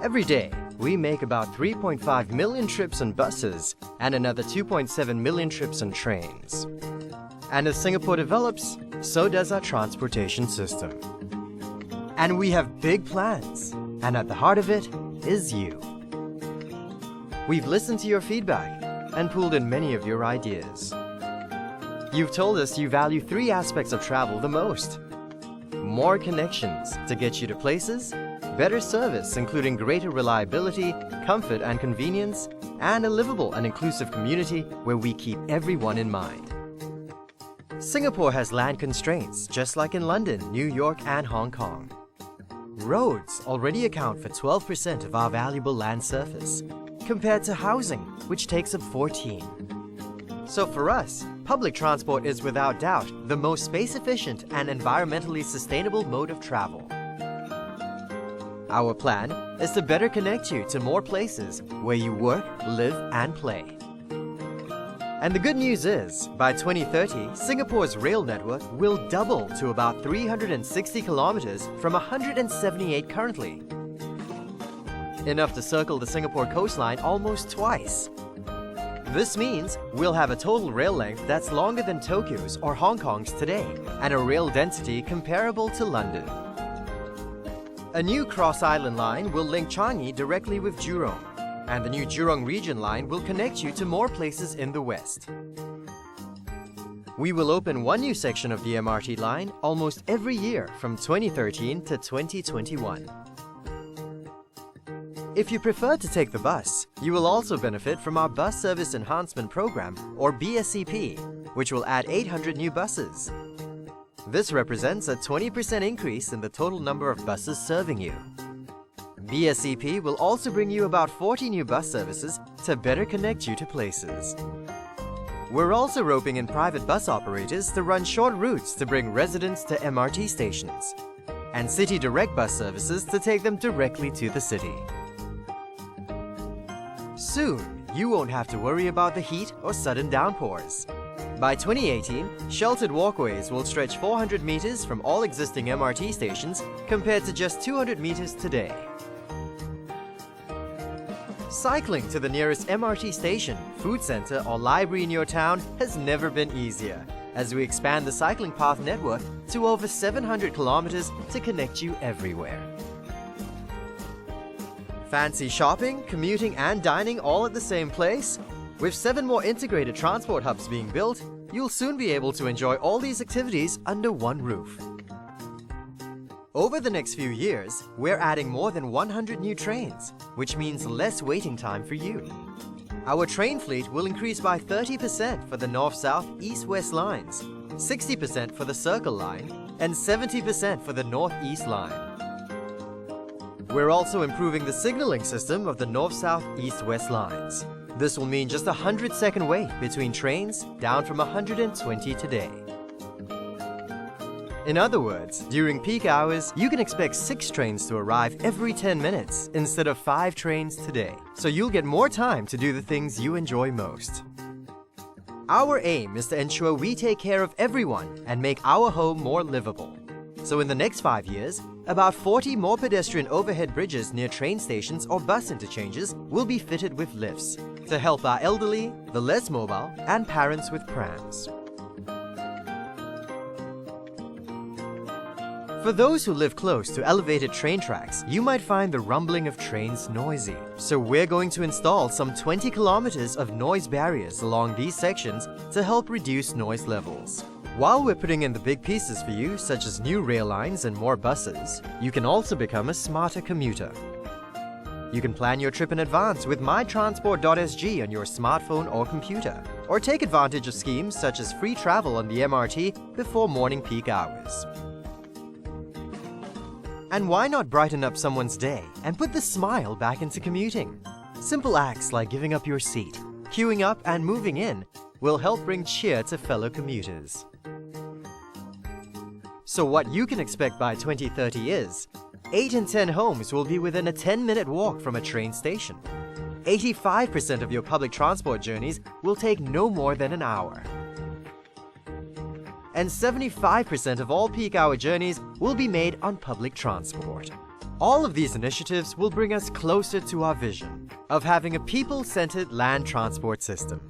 Every day, we make about 3.5 million trips on buses and another 2.7 million trips on trains. And as Singapore develops, so does our transportation system. And we have big plans, and at the heart of it is you. We've listened to your feedback and pulled in many of your ideas. You've told us you value 3 aspects of travel the most. More connections to get you to places, better service including greater reliability, comfort and convenience, and a livable and inclusive community where we keep everyone in mind. Singapore has land constraints just like in London, New York and Hong Kong. Roads already account for 12% of our valuable land surface, compared to housing, which takes up 14%. So for us, public transport is without doubt the most space-efficient and environmentally sustainable mode of travel. Our plan is to better connect you to more places where you work, live and play. And the good news is, by 2030, Singapore's rail network will double to about 360 kilometers from 178 currently. Enough to circle the Singapore coastline almost twice. This means we'll have a total rail length that's longer than Tokyo's or Hong Kong's today, and a rail density comparable to London. A new cross-island line will link Changi directly with Jurong, and the new Jurong region line will connect you to more places in the west. We will open one new section of the MRT line almost every year from 2013 to 2021. If you prefer to take the bus, you will also benefit from our Bus Service Enhancement Program, or BSEP, which will add 800 new buses. This represents a 20% increase in the total number of buses serving you. BSEP will also bring you about 40 new bus services to better connect you to places. We're also roping in private bus operators to run short routes to bring residents to MRT stations, and City Direct bus services to take them directly to the city. Soon, you won't have to worry about the heat or sudden downpours. By 2018, sheltered walkways will stretch 400 meters from all existing MRT stations compared to just 200 meters today. Cycling to the nearest MRT station, food center or library in your town has never been easier, as we expand the cycling path network to over 700 kilometers to connect you everywhere. Fancy shopping, commuting and dining all at the same place? With 7 more integrated transport hubs being built, you'll soon be able to enjoy all these activities under one roof. Over the next few years, we're adding more than 100 new trains, which means less waiting time for you. Our train fleet will increase by 30% for the North-South, East-West lines, 60% for the Circle Line, and 70% for the North-East line. We're also improving the signaling system of the North-South, East-West lines. This will mean just a 100-second wait between trains, down from 120 today. In other words, during peak hours, you can expect 6 trains to arrive every 10 minutes instead of 5 trains today, so you'll get more time to do the things you enjoy most. Our aim is to ensure we take care of everyone and make our home more livable. So in the next 5 years, about 40 more pedestrian overhead bridges near train stations or bus interchanges will be fitted with lifts to help our elderly, the less mobile, and parents with prams. For those who live close to elevated train tracks, you might find the rumbling of trains noisy. So we're going to install some 20 kilometers of noise barriers along these sections to help reduce noise levels. While we're putting in the big pieces for you, such as new rail lines and more buses, you can also become a smarter commuter. You can plan your trip in advance with mytransport.sg on your smartphone or computer, or take advantage of schemes such as free travel on the MRT before morning peak hours. And why not brighten up someone's day and put the smile back into commuting? Simple acts like giving up your seat, queuing up and moving in will help bring cheer to fellow commuters. So what you can expect by 2030 is 8 in 10 homes will be within a 10-minute walk from a train station. 85% of your public transport journeys will take no more than an hour. And 75% of all peak hour journeys will be made on public transport. All of these initiatives will bring us closer to our vision of having a people-centered land transport system.